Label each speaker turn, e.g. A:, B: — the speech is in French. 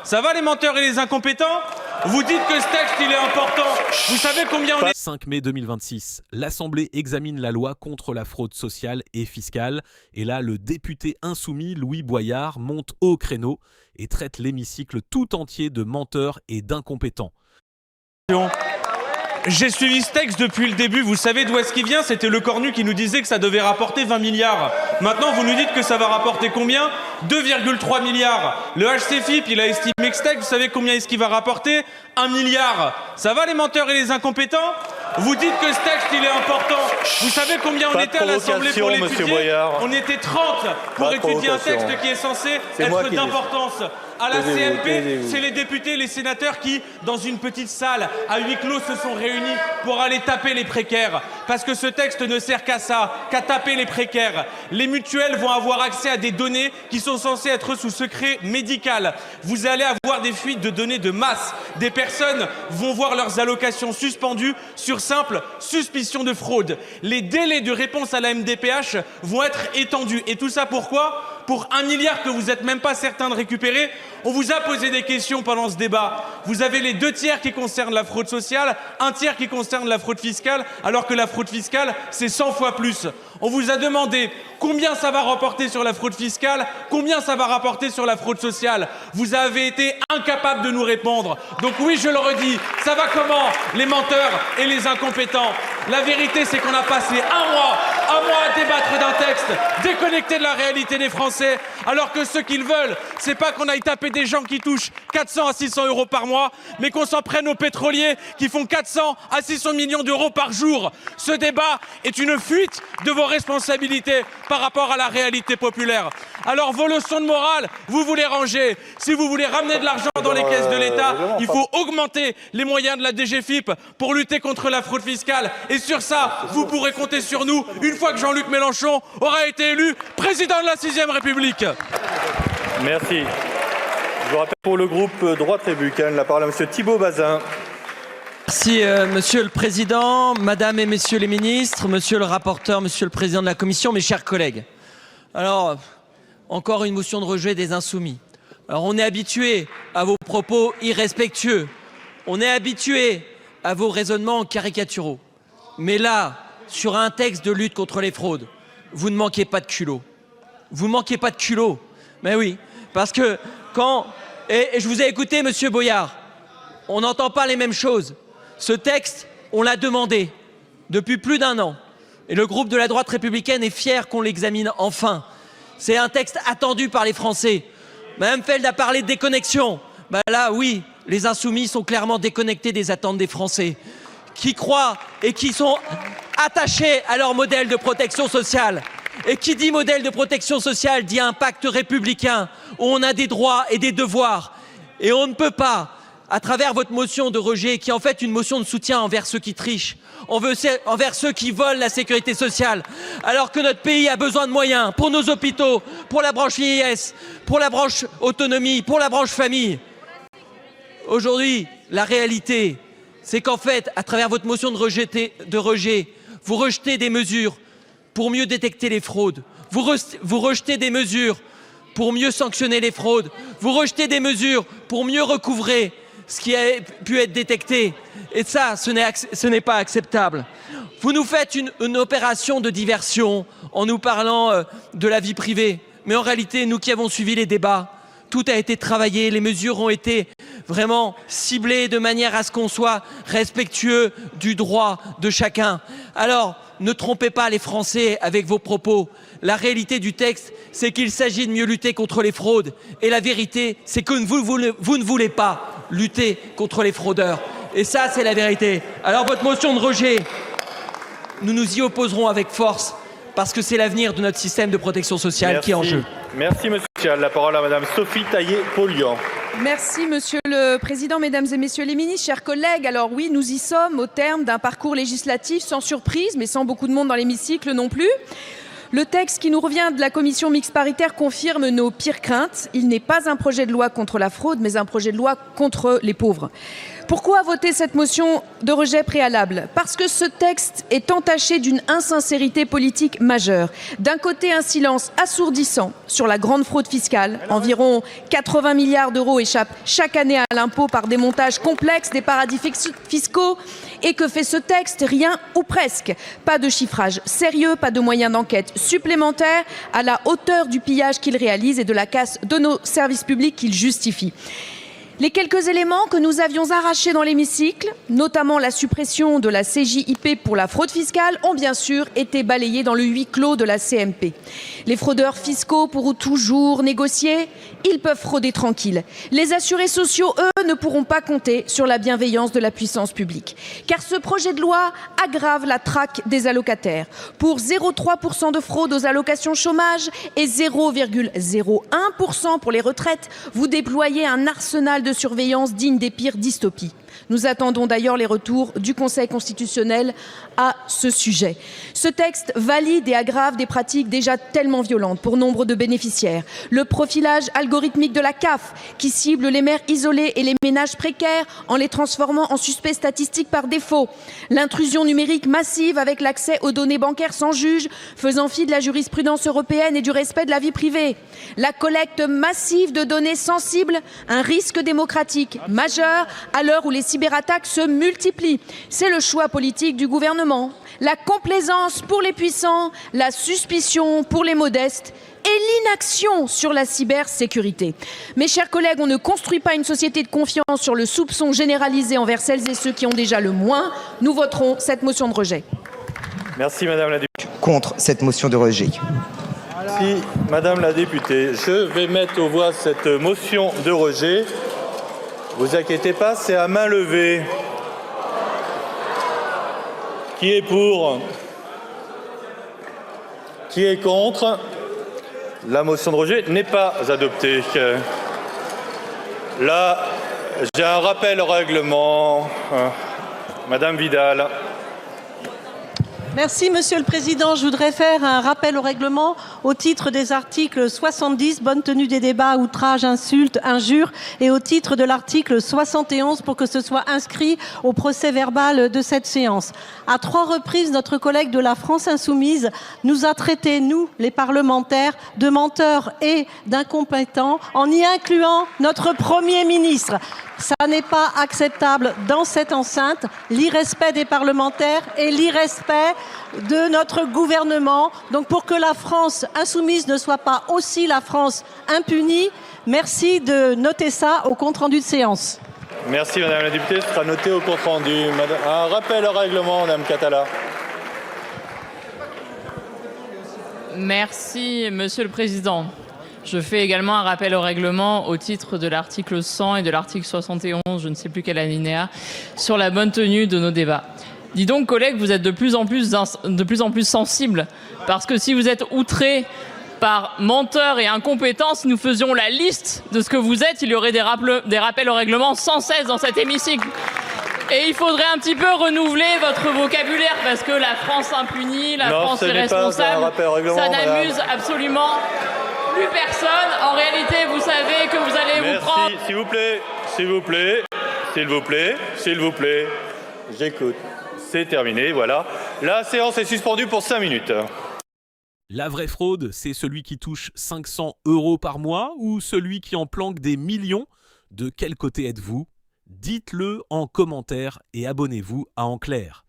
A: Ça va les menteurs et les incompétents? Vous dites que ce texte il est important. Vous savez combien on est...
B: 5 mai 2026, l'Assemblée examine la loi contre la fraude sociale et fiscale. Et là, le député insoumis Louis Boyard monte au créneau et traite l'hémicycle tout entier de menteurs et d'incompétents.
A: J'ai suivi ce texte depuis le début. Vous savez d'où est-ce qu'il vient? C'était Le Cornu qui nous disait que ça devait rapporter 20 milliards. Maintenant, vous nous dites que ça va rapporter combien? 2,3 milliards. Le HCFIP, il a estimé que ce texte, vous savez combien est-ce qu'il va rapporter? 1 milliard. Ça va les menteurs et les incompétents? Vous dites que ce texte, il est important. Vous savez combien on était à l'Assemblée pour l'étudier? On était 30 pour étudier un texte qui est censé être d'importance. À la CMP, c'est les députés, les sénateurs qui, dans une petite salle, à huis clos, se sont réunis pour aller taper les précaires. Parce que ce texte ne sert qu'à ça, qu'à taper les précaires. Les mutuelles vont avoir accès à des données qui sont censées être sous secret médical. Vous allez avoir des fuites de données de masse. Des personnes vont voir leurs allocations suspendues sur simple suspicion de fraude. Les délais de réponse à la MDPH vont être étendus. Et tout ça pourquoi? Pour 1 milliard que vous n'êtes même pas certain de récupérer. On vous a posé des questions pendant ce débat. Vous avez les 2 tiers qui concernent la fraude sociale, 1 tiers qui concerne la fraude fiscale, alors que la fraude fiscale, c'est 100 fois plus. On vous a demandé combien ça va rapporter sur la fraude fiscale, combien ça va rapporter sur la fraude sociale. Vous avez été incapable de nous répondre. Donc oui, je le redis, ça va comment, les menteurs et les incompétents? La vérité, c'est qu'on a passé un mois à débattre d'un texte déconnecté de la réalité des Français, alors que ce qu'ils veulent, c'est pas qu'on aille taper des gens qui touchent 400 à 600 euros par mois, mais qu'on s'en prenne aux pétroliers qui font 400 à 600 millions d'euros par jour. Ce débat est une fuite de vos responsabilités par rapport à la réalité populaire. Alors vos leçons de morale, vous voulez ranger. Si vous voulez ramener de l'argent dans les caisses de l'État, il faut augmenter les moyens de la DGFIP pour lutter contre la fraude fiscale. Et sur ça, vous pourrez compter sur nous une fois que Jean-Luc Mélenchon aura été élu président de la 6ème République.
C: Merci. Je vous rappelle pour le groupe Droite Républicaine, la parole à M. Thibault Bazin.
D: Merci Monsieur le Président, Madame et Messieurs les ministres, Monsieur le rapporteur, Monsieur le Président de la Commission, mes chers collègues. Alors, encore une motion de rejet des Insoumis. Alors, on est habitué à vos propos irrespectueux, on est habitué à vos raisonnements caricaturaux. Mais là, sur un texte de lutte contre les fraudes, vous ne manquez pas de culot. Vous ne manquez pas de culot. Mais oui, parce que quand... Et je vous ai écouté, Monsieur Boyard, on n'entend pas les mêmes choses. Ce texte, on l'a demandé depuis plus d'1 an. Et le groupe de la droite républicaine est fier qu'on l'examine enfin. C'est un texte attendu par les Français. Madame Feld a parlé de déconnexion. Ben là, oui, les Insoumis sont clairement déconnectés des attentes des Français, qui croient et qui sont attachés à leur modèle de protection sociale. Et qui dit modèle de protection sociale dit un pacte républicain où on a des droits et des devoirs. Et on ne peut pas, à travers votre motion de rejet, qui est en fait une motion de soutien envers ceux qui trichent, envers ceux qui volent la sécurité sociale, alors que notre pays a besoin de moyens pour nos hôpitaux, pour la branche vieillesse, pour la branche autonomie, pour la branche famille. Aujourd'hui, la réalité, c'est qu'en fait, à travers votre motion de rejet, vous rejetez des mesures pour mieux détecter les fraudes. Vous rejetez des mesures pour mieux sanctionner les fraudes. Vous rejetez des mesures pour mieux recouvrer ce qui a pu être détecté. Et ça, ce n'est pas acceptable. Vous nous faites une opération de diversion en nous parlant de la vie privée. Mais en réalité, nous qui avons suivi les débats, tout a été travaillé, les mesures ont été vraiment ciblées de manière à ce qu'on soit respectueux du droit de chacun. Alors, ne trompez pas les Français avec vos propos. La réalité du texte, c'est qu'il s'agit de mieux lutter contre les fraudes. Et la vérité, c'est que vous ne voulez pas lutter contre les fraudeurs. Et ça, c'est la vérité. Alors, votre motion de rejet, nous nous y opposerons avec force parce que c'est l'avenir de notre système de protection sociale qui est en jeu.
C: Merci, monsieur. La parole à Madame Sophie Taillé-Polian.
E: Merci Monsieur le Président, Mesdames et Messieurs les ministres, chers collègues. Alors oui, nous y sommes au terme d'un parcours législatif sans surprise, mais sans beaucoup de monde dans l'hémicycle non plus. Le texte qui nous revient de la commission mixte paritaire confirme nos pires craintes. Il n'est pas un projet de loi contre la fraude, mais un projet de loi contre les pauvres. Pourquoi voter cette motion de rejet préalable? Parce que ce texte est entaché d'une insincérité politique majeure. D'un côté, un silence assourdissant sur la grande fraude fiscale. Environ 80 milliards d'euros échappent chaque année à l'impôt par des montages complexes des paradis fiscaux. Et que fait ce texte? Rien ou presque. Pas de chiffrage sérieux, pas de moyens d'enquête supplémentaires à la hauteur du pillage qu'il réalise et de la casse de nos services publics qu'il justifie. Les quelques éléments que nous avions arrachés dans l'hémicycle, notamment la suppression de la CJIP pour la fraude fiscale, ont bien sûr été balayés dans le huis clos de la CMP. Les fraudeurs fiscaux pourront toujours négocier, ils peuvent frauder tranquille. Les assurés sociaux, eux, ne pourront pas compter sur la bienveillance de la puissance publique. Car ce projet de loi aggrave la traque des allocataires. Pour 0,3% de fraude aux allocations chômage et 0,01% pour les retraites, vous déployez un arsenal de surveillance digne des pires dystopies. Nous attendons d'ailleurs les retours du Conseil constitutionnel à ce sujet. Ce texte valide et aggrave des pratiques déjà tellement violentes pour nombre de bénéficiaires. Le profilage algorithmique de la CAF qui cible les mères isolées et les ménages précaires en les transformant en suspects statistiques par défaut. L'intrusion numérique massive avec l'accès aux données bancaires sans juge, faisant fi de la jurisprudence européenne et du respect de la vie privée. La collecte massive de données sensibles, un risque démocratique majeur à l'heure où les cyberattaques se multiplient. C'est le choix politique du gouvernement. La complaisance pour les puissants, la suspicion pour les modestes et l'inaction sur la cybersécurité. Mes chers collègues, on ne construit pas une société de confiance sur le soupçon généralisé envers celles et ceux qui ont déjà le moins. Nous voterons cette motion de rejet.
C: Merci Madame la députée.
F: Contre cette motion de rejet.
C: Merci Madame la députée. Je vais mettre aux voix cette motion de rejet. Vous inquiétez pas, c'est à main levée. Qui est pour? Qui est contre? La motion de rejet n'est pas adoptée. Là, j'ai un rappel au règlement. Madame Vidal.
G: Merci, Monsieur le Président. Je voudrais faire un rappel au règlement au titre des articles 70, bonne tenue des débats, outrage, insulte, injure, et au titre de l'article 71 pour que ce soit inscrit au procès verbal de cette séance. À 3 reprises, notre collègue de la France Insoumise nous a traités, nous, les parlementaires, de menteurs et d'incompétents en y incluant notre Premier ministre. Ça n'est pas acceptable dans cette enceinte, l'irrespect des parlementaires et l'irrespect de notre gouvernement. Donc pour que la France insoumise ne soit pas aussi la France impunie, merci de noter ça au compte-rendu de séance.
C: Merci Madame la députée, ce sera noté au compte-rendu. Un rappel au règlement, Madame Catala.
H: Merci Monsieur le Président. Je fais également un rappel au règlement au titre de l'article 100 et de l'article 71, je ne sais plus quel alinéa, sur la bonne tenue de nos débats. Dis donc, collègues, vous êtes de plus en plus sensibles, parce que si vous êtes outrés par menteurs et incompétents, si nous faisions la liste de ce que vous êtes, il y aurait des rappels au règlement sans cesse dans cet hémicycle. Et il faudrait un petit peu renouveler votre vocabulaire, parce que la France impunie, la France irresponsable, ça n'amuse absolument plus personne. En réalité, vous savez que vous allez vous prendre...
C: S'il vous plaît, s'il vous plaît, s'il vous plaît, s'il vous plaît. J'écoute. C'est terminé, voilà. La séance est suspendue pour 5 minutes.
B: La vraie fraude, c'est celui qui touche 500 € par mois ou celui qui en planque des millions? De quel côté êtes-vous? Dites-le en commentaire et abonnez-vous à En Clair.